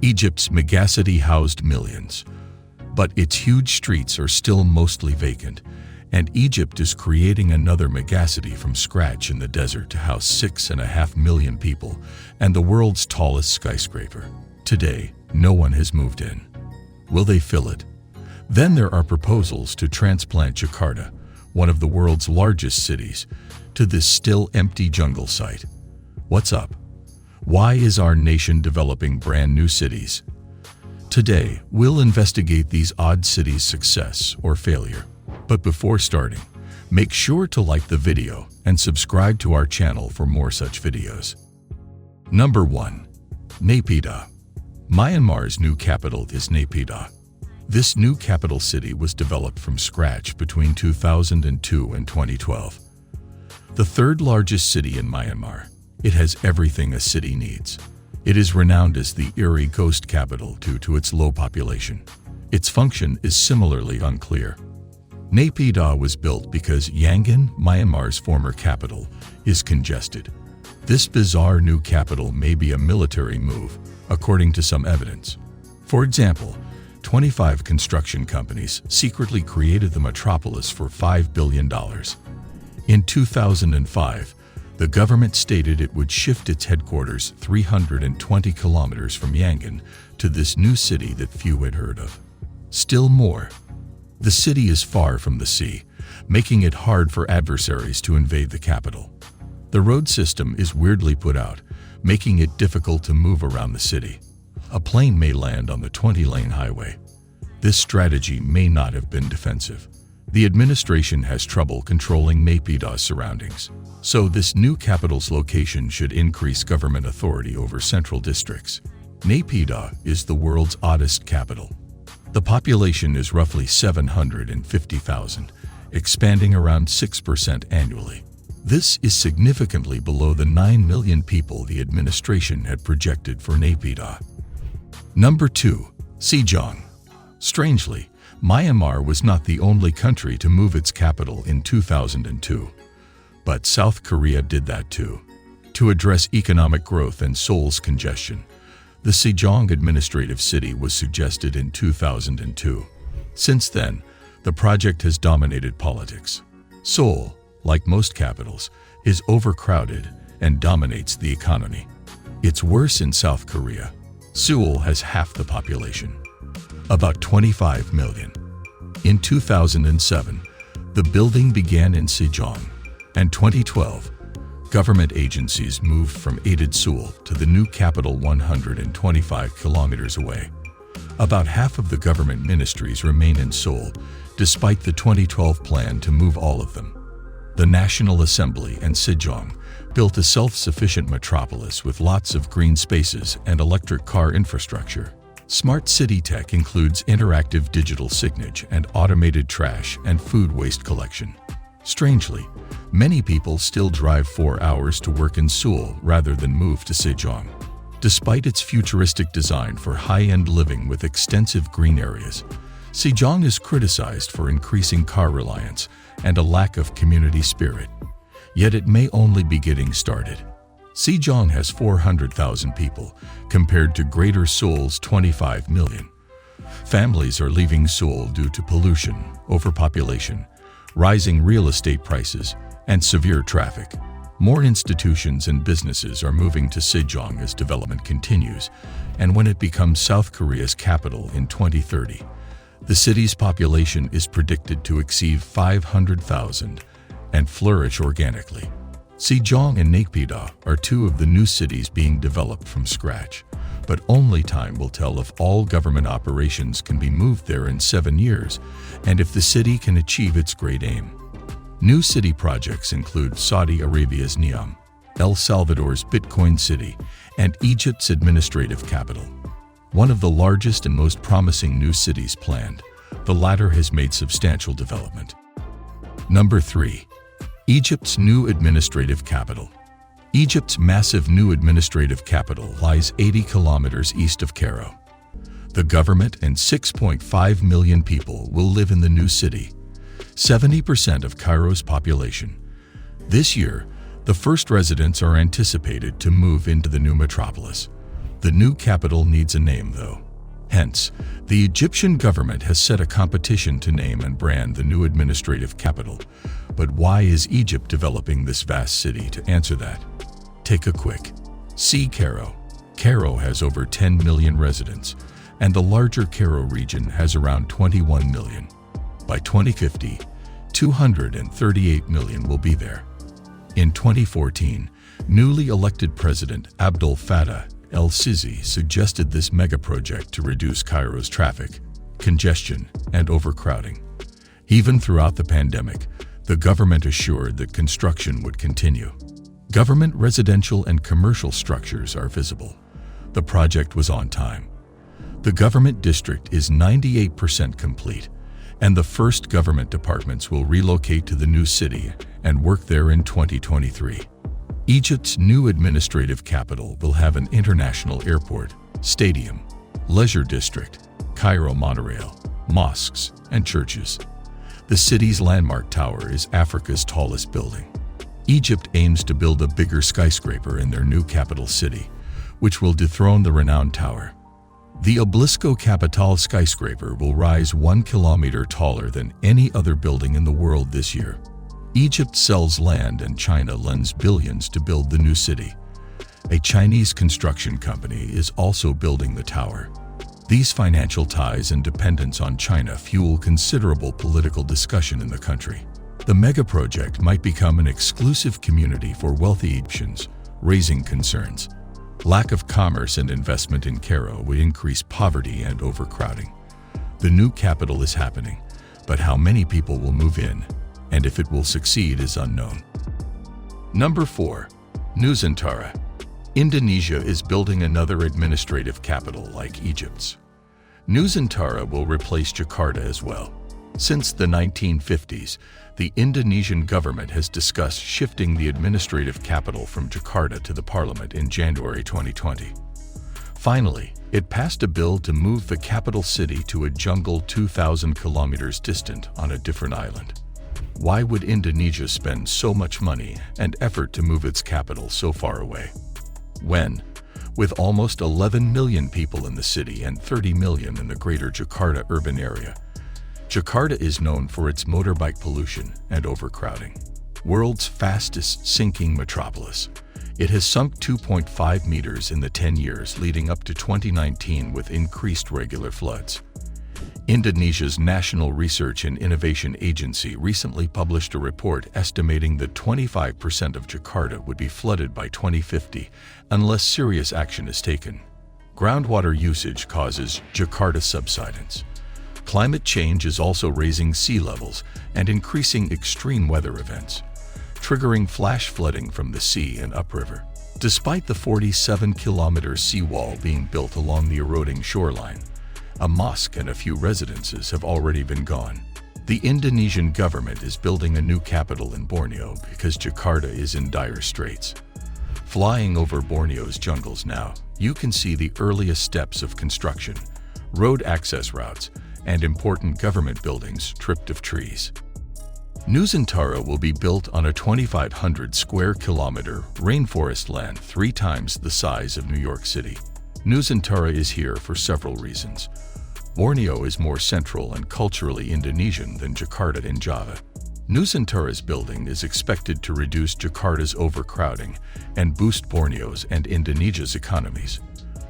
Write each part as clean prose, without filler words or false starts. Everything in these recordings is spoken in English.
Egypt's megacity housed millions, but its huge streets are still mostly vacant, and Egypt is creating another megacity from scratch in the desert to house 6.5 million people and the world's tallest skyscraper. Today, no one has moved in. Will they fill it? Then there are proposals to transplant Jakarta, one of the world's largest cities, to this still empty jungle site. What's up? Why is our nation developing brand new cities? Today, we'll investigate these odd cities' success or failure. But before starting, make sure to like the video and subscribe to our channel for more such videos. Number 1. Naypyidaw. Myanmar's new capital is Naypyidaw. This new capital city was developed from scratch between 2002 and 2012. The third largest city in Myanmar, it has everything a city needs. It is renowned as the eerie ghost capital due to its low population. Its function is similarly unclear. Naypyidaw was built because Yangon, Myanmar's former capital, is congested. This bizarre new capital may be a military move, according to some evidence. For example, 25 construction companies secretly created the metropolis for $5 billion. In 2005, the government stated it would shift its headquarters 320 kilometers from Yangon to this new city that few had heard of. Still more, the city is far from the sea, making it hard for adversaries to invade the capital. The road system is weirdly put out, making it difficult to move around the city. A plane may land on the 20-lane highway. This strategy may not have been defensive. The administration has trouble controlling Naypyidaw's surroundings, so this new capital's location should increase government authority over central districts. Naypyidaw is the world's oddest capital. The population is roughly 750,000, expanding around 6% annually. This is significantly below the 9 million people the administration had projected for Naypyidaw. Number 2. Sejong. Strangely, Myanmar was not the only country to move its capital in 2002. But South Korea did that too. To address economic growth and Seoul's congestion, the Sejong administrative city was suggested in 2002. Since then, the project has dominated politics. Seoul, like most capitals, is overcrowded and dominates the economy. It's worse in South Korea. Seoul has half the population, about 25 million. In 2007, the building began in Sejong, and 2012, government agencies moved from aided Seoul to the new capital 125 kilometers away. About half of the government ministries remain in Seoul, despite the 2012 plan to move all of them. The National Assembly and Sejong built a self-sufficient metropolis with lots of green spaces and electric car infrastructure. Smart city tech includes interactive digital signage and automated trash and food waste collection. Strangely, many people still drive 4 hours to work in Seoul rather than move to Sejong. Despite its futuristic design for high-end living with extensive green areas, Sejong is criticized for increasing car reliance and a lack of community spirit. Yet it may only be getting started. Sejong has 400,000 people, compared to Greater Seoul's 25 million. Families are leaving Seoul due to pollution, overpopulation, rising real estate prices, and severe traffic. More institutions and businesses are moving to Sejong as development continues, and when it becomes South Korea's capital in 2030, the city's population is predicted to exceed 500,000 and flourish organically. Sejong and Naypyidaw are two of the new cities being developed from scratch, but only time will tell if all government operations can be moved there in 7 years and if the city can achieve its great aim. New city projects include Saudi Arabia's Neom, El Salvador's Bitcoin City, and Egypt's administrative capital. One of the largest and most promising new cities planned, the latter has made substantial development. Number 3. Egypt's new administrative capital. Egypt's massive new administrative capital lies 80 kilometers east of Cairo. The government and 6.5 million people will live in the new city, 70% of Cairo's population. This year, the first residents are anticipated to move into the new metropolis. The new capital needs a name, though. Hence, the Egyptian government has set a competition to name and brand the new administrative capital. But why is Egypt developing this vast city? To answer that, take a quick see Cairo. Cairo has over 10 million residents, and the larger Cairo region has around 21 million. By 2050, 238 million will be there. In 2014, newly elected President Abdel Fattah el-Sisi suggested this mega-project to reduce Cairo's traffic, congestion, and overcrowding. Even throughout the pandemic, the government assured that construction would continue. Government residential and commercial structures are visible. The project was on time. The government district is 98% complete, and the first government departments will relocate to the new city and work there in 2023. Egypt's new administrative capital will have an international airport, stadium, leisure district, Cairo monorail, mosques, and churches. The city's landmark tower is Africa's tallest building. Egypt aims to build a bigger skyscraper in their new capital city, which will dethrone the renowned tower. The Obelisko Capital skyscraper will rise 1 kilometer taller than any other building in the world this year. Egypt sells land and China lends billions to build the new city. A Chinese construction company is also building the tower. These financial ties and dependence on China fuel considerable political discussion in the country. The mega-project might become an exclusive community for wealthy Egyptians, raising concerns. Lack of commerce and investment in Cairo would increase poverty and overcrowding. The new capital is happening, but how many people will move in, and if it will succeed, is unknown. Number 4. Nusantara. Indonesia is building another administrative capital like Egypt's. Nusantara will replace Jakarta as well. Since the 1950s, the Indonesian government has discussed shifting the administrative capital from Jakarta to the parliament in January 2020. Finally, it passed a bill to move the capital city to a jungle 2,000 kilometers distant on a different island. Why would Indonesia spend so much money and effort to move its capital so far away? When, with almost 11 million people in the city and 30 million in the greater Jakarta urban area, Jakarta is known for its motorbike pollution and overcrowding. World's fastest sinking metropolis, it has sunk 2.5 meters in the 10 years leading up to 2019 with increased regular floods. Indonesia's National Research and Innovation Agency recently published a report estimating that 25% of Jakarta would be flooded by 2050 unless serious action is taken. Groundwater usage causes Jakarta subsidence. Climate change is also raising sea levels and increasing extreme weather events, triggering flash flooding from the sea and upriver. Despite the 47-kilometer seawall being built along the eroding shoreline, a mosque and a few residences have already been gone. The Indonesian government is building a new capital in Borneo because Jakarta is in dire straits. Flying over Borneo's jungles now, you can see the earliest steps of construction, road access routes, and important government buildings stripped of trees. Nuzantara will be built on a 2,500 square kilometer rainforest land 3 times the size of New York City. Nuzantara is here for several reasons. Borneo is more central and culturally Indonesian than Jakarta and Java. Nusantara's building is expected to reduce Jakarta's overcrowding and boost Borneo's and Indonesia's economies.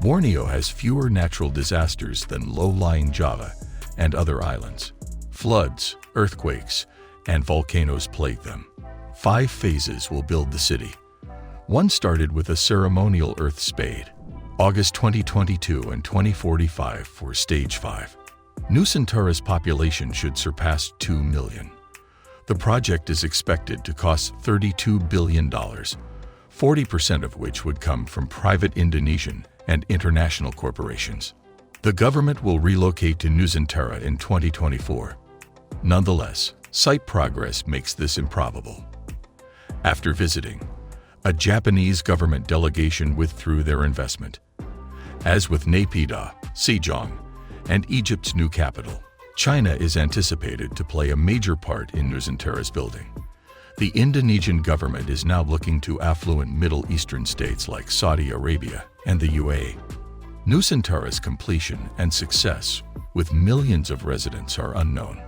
Borneo has fewer natural disasters than low-lying Java and other islands. Floods, earthquakes, and volcanoes plague them. 5 phases will build the city. One started with a ceremonial earth spade, August 2022 and 2045 for Stage 5. Nusantara's population should surpass 2 million. The project is expected to cost $32 billion, 40% of which would come from private Indonesian and international corporations. The government will relocate to Nusantara in 2024. Nonetheless, site progress makes this improbable. After visiting, a Japanese government delegation withdrew their investment. As with Naypyidaw, Sejong, and Egypt's new capital, China is anticipated to play a major part in Nusantara's building. The Indonesian government is now looking to affluent Middle Eastern states like Saudi Arabia and the UAE. Nusantara's completion and success with millions of residents are unknown.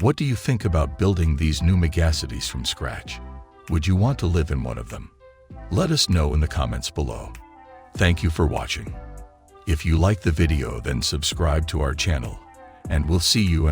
What do you think about building these new megacities from scratch? Would you want to live in one of them? Let us know in the comments below. Thank you for watching. If you like the video, then subscribe to our channel, and we'll see you in